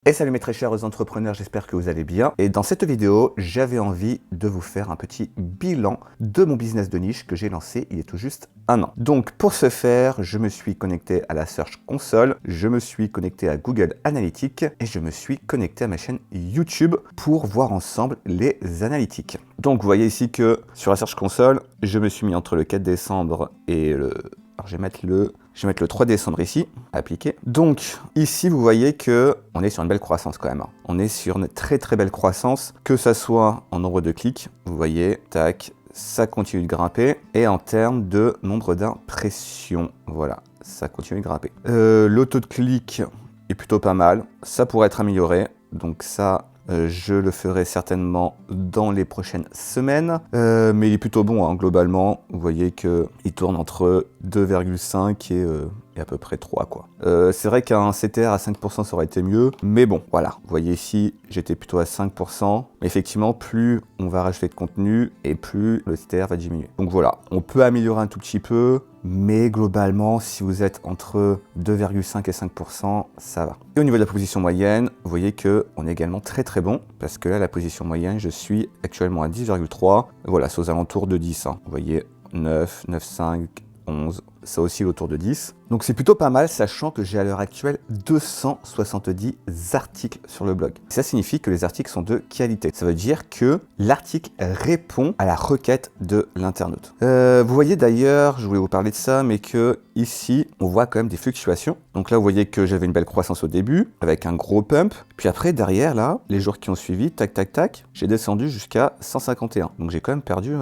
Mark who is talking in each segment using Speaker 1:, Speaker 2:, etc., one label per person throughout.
Speaker 1: Et salut mes très chers entrepreneurs, j'espère que vous allez bien. Et dans cette vidéo, j'avais envie de vous faire un petit bilan de mon business de niche que j'ai lancé il y a tout juste un an. Donc pour ce faire, je me suis connecté à la Search Console, je me suis connecté à Google Analytics et je me suis connecté à ma chaîne YouTube pour voir ensemble les analytiques. Donc vous voyez ici que sur la Search Console, je me suis mis entre le 4 décembre et le... Alors je vais mettre le 3 décembre ici, appliquer. Donc ici, vous voyez que on est sur une belle croissance quand même. On est sur une très belle croissance, que ça soit en nombre de clics. Vous voyez, tac, ça continue de grimper. Et en termes de nombre d'impressions, voilà, ça continue de grimper. Le taux de clic est plutôt pas mal. Ça pourrait être amélioré. Donc ça... je le ferai certainement dans les prochaines semaines, mais il est plutôt bon hein, globalement. Vous voyez qu'il tourne entre 2,5 et à peu près 3 quoi. C'est vrai qu'un CTR à 5% ça aurait été mieux, mais bon voilà. Vous voyez ici j'étais plutôt à 5%, mais effectivement plus on va rajouter de contenu et plus le CTR va diminuer. Donc voilà, on peut améliorer un tout petit peu, mais globalement si vous êtes entre 2,5 et 5%, ça va. Et au niveau de la position moyenne, vous voyez que on est également très bon, parce que là la position moyenne, je suis actuellement à 10,3. Voilà, c'est aux alentours de 10. Hein. Vous voyez 9, 9,5, 11, ça oscille autour de 10. Donc c'est plutôt pas mal, sachant que j'ai à l'heure actuelle 270 articles sur le blog. Ça signifie que les articles sont de qualité. Ça veut dire que l'article répond à la requête de l'internaute. Vous voyez d'ailleurs, je voulais vous parler de ça, mais que ici, on voit quand même des fluctuations. Donc là, vous voyez que j'avais une belle croissance au début, avec un gros pump. Puis après, derrière, là, les jours qui ont suivi, tac, tac, tac, j'ai descendu jusqu'à 151. Donc j'ai quand même perdu...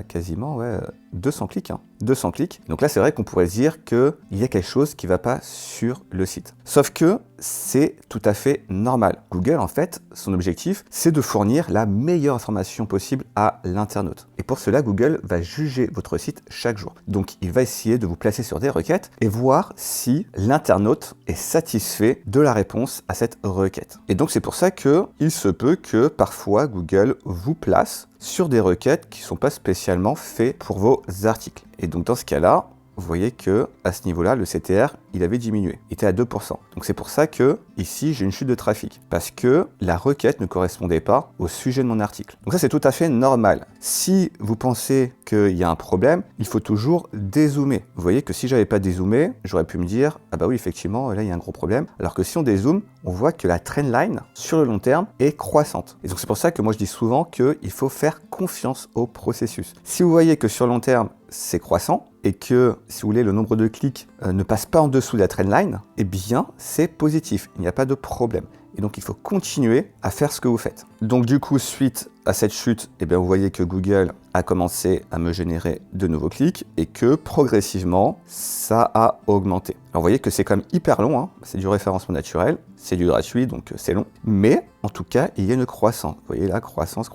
Speaker 1: quasiment 200 clics. Hein. 200 clics. Donc là, c'est vrai qu'on pourrait se dire qu'il y a quelque chose qui ne va pas sur le site. Sauf que c'est tout à fait normal. Google, en fait, son objectif, c'est de fournir la meilleure information possible à l'internaute. Et pour cela, Google va juger votre site chaque jour. Donc, il va essayer de vous placer sur des requêtes et voir si l'internaute est satisfait de la réponse à cette requête. Et donc, c'est pour ça qu'il se peut que parfois, Google vous place sur des requêtes qui ne sont pas spécialement faites pour vos articles. Et donc dans ce cas-là, vous voyez que à ce niveau-là, le CTR, il avait diminué, il était à 2%. Donc c'est pour ça que ici, j'ai une chute de trafic, parce que la requête ne correspondait pas au sujet de mon article. Donc ça, c'est tout à fait normal. Si vous pensez qu'il y a un problème, il faut toujours dézoomer. Vous voyez que si j'avais pas dézoomé, j'aurais pu me dire, ah bah oui, effectivement, là, il y a un gros problème. Alors que si on dézoome, on voit que la trendline, sur le long terme, est croissante. Et donc c'est pour ça que moi, je dis souvent qu'il faut faire confiance au processus. Si vous voyez que sur le long terme, c'est croissant, et que, si vous voulez, le nombre de clics ne passe pas en dessous de la trendline, eh bien, c'est positif, il n'y a pas de problème. Et donc, il faut continuer à faire ce que vous faites. Donc, du coup, suite à cette chute, eh bien, vous voyez que Google a commencé à me générer de nouveaux clics et que, progressivement, ça a augmenté. Alors, vous voyez que c'est quand même hyper long, hein. C'est du référencement naturel, c'est du gratuit, donc c'est long. Mais, en tout cas, il y a une croissance. Vous voyez là, croissance.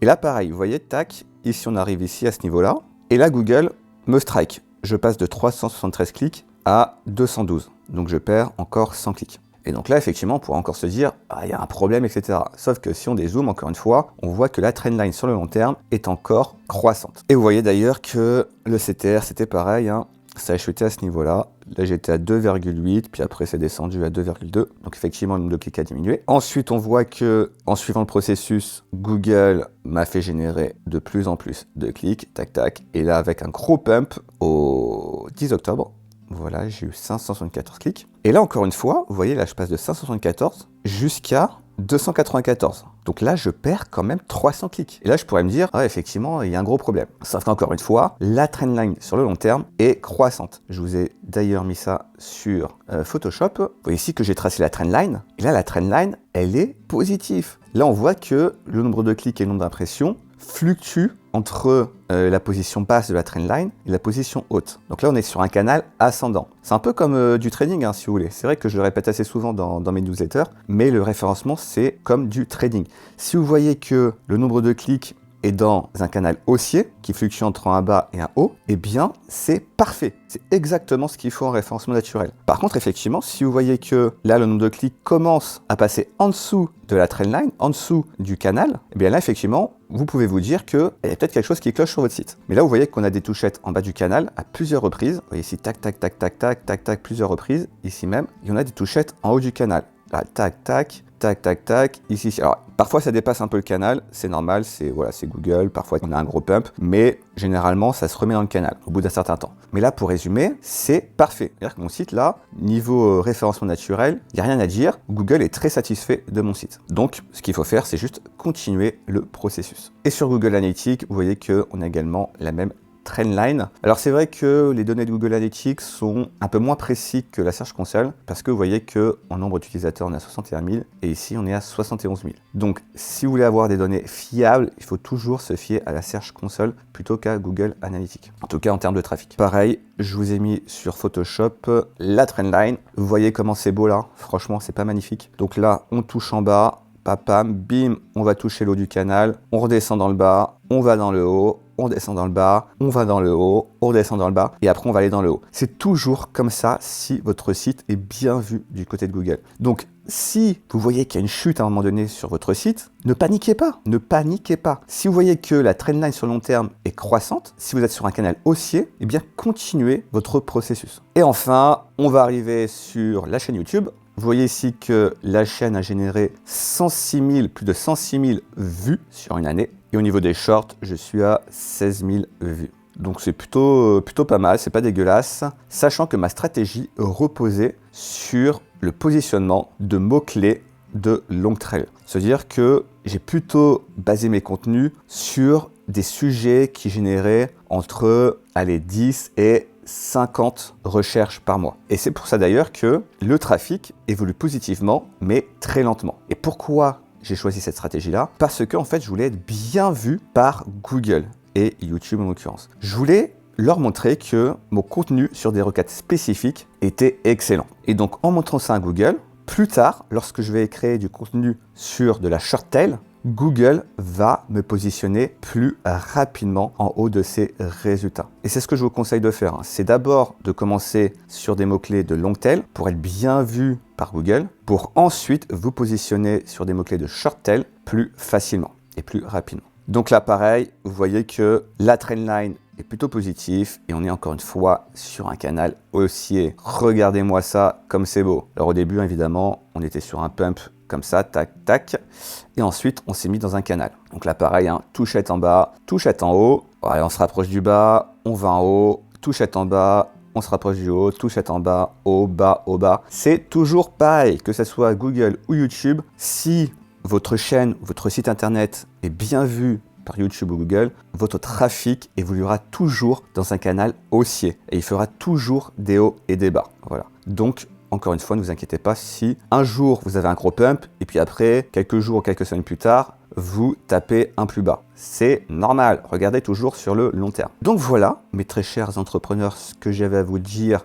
Speaker 1: Et là, pareil, vous voyez, tac, ici, on arrive ici à ce niveau-là. Et là, Google me strike. Je passe de 373 clics à 212. Donc, je perds encore 100 clics. Et donc là, effectivement, on pourrait encore se dire, ah, il y a un problème, etc. Sauf que si on dézoome, encore une fois, on voit que la trendline sur le long terme est encore croissante. Et vous voyez d'ailleurs que le CTR, c'était pareil, hein. Ça a chuté à ce niveau-là. Là, j'étais à 2,8, puis après, c'est descendu à 2,2. Donc, effectivement, le nombre de clics a diminué. Ensuite, on voit que, en suivant le processus, Google m'a fait générer de plus en plus de clics, tac, tac. Et là, avec un gros pump au 10 octobre, voilà, j'ai eu 574 clics. Et là, encore une fois, vous voyez, là, je passe de 574 jusqu'à 294. Donc là, je perds quand même 300 clics. Et là, je pourrais me dire, ah, effectivement, il y a un gros problème. Sauf qu'encore une fois, la trendline sur le long terme est croissante. Je vous ai d'ailleurs mis ça sur Photoshop. Vous voyez ici que j'ai tracé la trendline. Et là, la trendline, elle est positive. Là, on voit que le nombre de clics et le nombre d'impressions fluctue entre la position basse de la trendline et la position haute. Donc là, on est sur un canal ascendant. C'est un peu comme du trading, hein, si vous voulez. C'est vrai que je le répète assez souvent dans mes newsletters, mais le référencement, c'est comme du trading. Si vous voyez que le nombre de clics est dans un canal haussier qui fluctue entre un bas et un haut, eh bien, c'est parfait. C'est exactement ce qu'il faut en référencement naturel. Par contre, effectivement, si vous voyez que là, le nombre de clics commence à passer en dessous de la trendline, en dessous du canal, eh bien là, effectivement, vous pouvez vous dire qu'il y a peut-être quelque chose qui cloche sur votre site. Mais là, vous voyez qu'on a des touchettes en bas du canal à plusieurs reprises. Vous voyez ici, tac, tac, tac, tac, tac, tac, tac, plusieurs reprises. Ici même, il y en a des touchettes en haut du canal. Là, tac, tac, tac, tac, tac, ici. Alors, parfois, ça dépasse un peu le canal, c'est normal, c'est voilà, c'est Google, parfois on a un gros pump, mais généralement, ça se remet dans le canal au bout d'un certain temps. Mais là, pour résumer, c'est parfait. C'est-à-dire que mon site, là, niveau référencement naturel, il n'y a rien à dire. Google est très satisfait de mon site. Donc, ce qu'il faut faire, c'est juste continuer le processus. Et sur Google Analytics, vous voyez qu'on a également la même trendline. Alors c'est vrai que les données de Google Analytics sont un peu moins précis que la Search Console parce que vous voyez qu'en nombre d'utilisateurs on est à 61 000 et ici on est à 71 000. Donc si vous voulez avoir des données fiables, il faut toujours se fier à la Search Console plutôt qu'à Google Analytics. En tout cas en termes de trafic. Pareil, je vous ai mis sur Photoshop la trendline. Vous voyez comment c'est beau là. Franchement c'est pas magnifique. Donc là on touche en bas. Papam, bim, on va toucher le haut du canal, on redescend dans le bas, on va dans le haut, on descend dans le bas, on va dans le haut, on redescend dans le bas, et après on va aller dans le haut. C'est toujours comme ça si votre site est bien vu du côté de Google. Donc, si vous voyez qu'il y a une chute à un moment donné sur votre site, ne paniquez pas, ne paniquez pas. Si vous voyez que la trendline sur long terme est croissante, si vous êtes sur un canal haussier, eh bien continuez votre processus. Et enfin, on va arriver sur la chaîne YouTube. Vous voyez ici que la chaîne a généré 106 000, plus de 106 000 vues sur une année. Et au niveau des shorts, je suis à 16 000 vues. Donc c'est plutôt pas mal, c'est pas dégueulasse. Sachant que ma stratégie reposait sur le positionnement de mots-clés de long trail. C'est-à-dire que j'ai plutôt basé mes contenus sur des sujets qui généraient entre 10 et 50 recherches par mois. Et c'est pour ça d'ailleurs que le trafic évolue positivement, mais très lentement. Et pourquoi j'ai choisi cette stratégie-là? Parce que en fait, je voulais être bien vu par Google et YouTube en l'occurrence. Je voulais leur montrer que mon contenu sur des requêtes spécifiques était excellent. Et donc, en montrant ça à Google, plus tard, lorsque je vais créer du contenu sur de la short tail, Google va me positionner plus rapidement en haut de ses résultats. Et c'est ce que je vous conseille de faire. C'est d'abord de commencer sur des mots-clés de long tail pour être bien vu par Google, pour ensuite vous positionner sur des mots-clés de short tail plus facilement et plus rapidement. Donc là, pareil, vous voyez que la trendline est plutôt positif et on est encore une fois sur un canal haussier. Regardez-moi ça comme c'est beau. Alors au début, évidemment, on était sur un pump comme ça, tac, tac. Et ensuite, on s'est mis dans un canal. Donc là, pareil, touchette en bas, touchette en haut. Ouais, on se rapproche du bas, on va en haut, touchette en bas, on se rapproche du haut, touchette en bas, haut, bas, haut, bas. C'est toujours pareil, que ce soit Google ou YouTube. Si votre chaîne, votre site internet est bien vu par YouTube ou Google, votre trafic évoluera toujours dans un canal haussier et il fera toujours des hauts et des bas. Voilà. Donc, encore une fois, ne vous inquiétez pas si un jour vous avez un gros pump et puis après, quelques jours ou quelques semaines plus tard, vous tapez un plus bas. C'est normal, regardez toujours sur le long terme. Donc voilà, mes très chers entrepreneurs, ce que j'avais à vous dire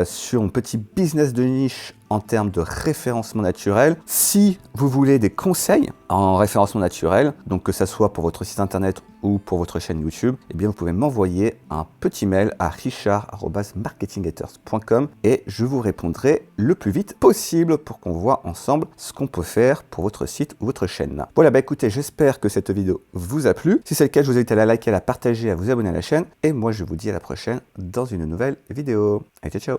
Speaker 1: sur mon petit business de niche en termes de référencement naturel. Si vous voulez des conseils en référencement naturel, donc que ça soit pour votre site internet ou pour votre chaîne YouTube, eh bien vous pouvez m'envoyer un petit mail à richard@marketinghaters.com et je vous répondrai le plus vite possible pour qu'on voit ensemble ce qu'on peut faire pour votre site ou votre chaîne. Voilà, écoutez, j'espère que cette vidéo vous a plu. Si c'est le cas, je vous invite à la liker, à la partager, à vous abonner à la chaîne et moi je vous dis à la prochaine dans une nouvelle vidéo. Allez, ciao, ciao.